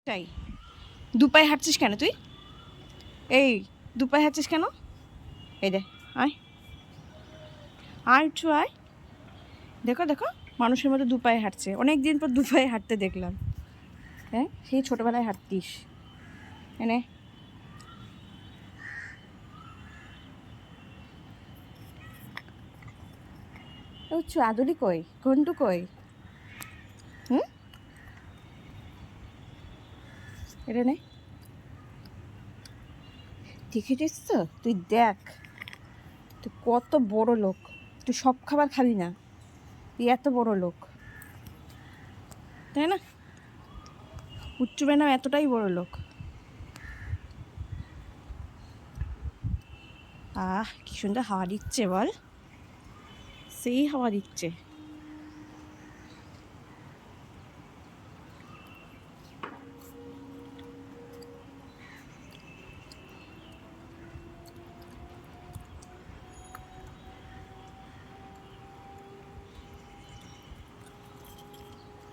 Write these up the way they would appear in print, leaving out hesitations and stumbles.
তাই দুপায়ে হাঁটছিস কেন তুই? এই দুপায়ে হাঁটছিস কেন? এই দে, আয় আয় একটু আয়। দেখো দেখো, মানুষের মতো দুপায়ে হাঁটছে। অনেক দিন পর দুপায়ে হাঁটতে দেখলাম। হ্যাঁ, সেই ছোটোবেলায় হাঁটতিস। এনে ও আদুলি কই, ঘন্টু কই? হুম, এটা নে, দেখেছিস তো? তুই দেখ, তুই কত বড় লোক। তুই সব খাবার খাবি না, তুই এত বড় লোক, তাই না? উচ্চ ম্যাডাম এতটাই বড় লোক। কি সুন্দর হাওয়া দিচ্ছে বল, সেই হাওয়া দিচ্ছে।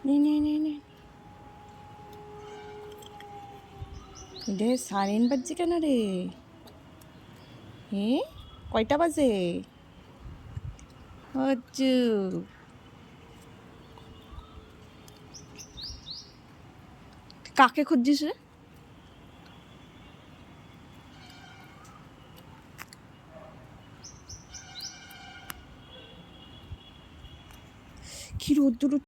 নে নে নে নে, সারেন বাজছে কেন রে? হ্যাঁ, কয়টা বাজে? হচ্ছে কাকে খুঁজছিস রে? কি রোদ্দুর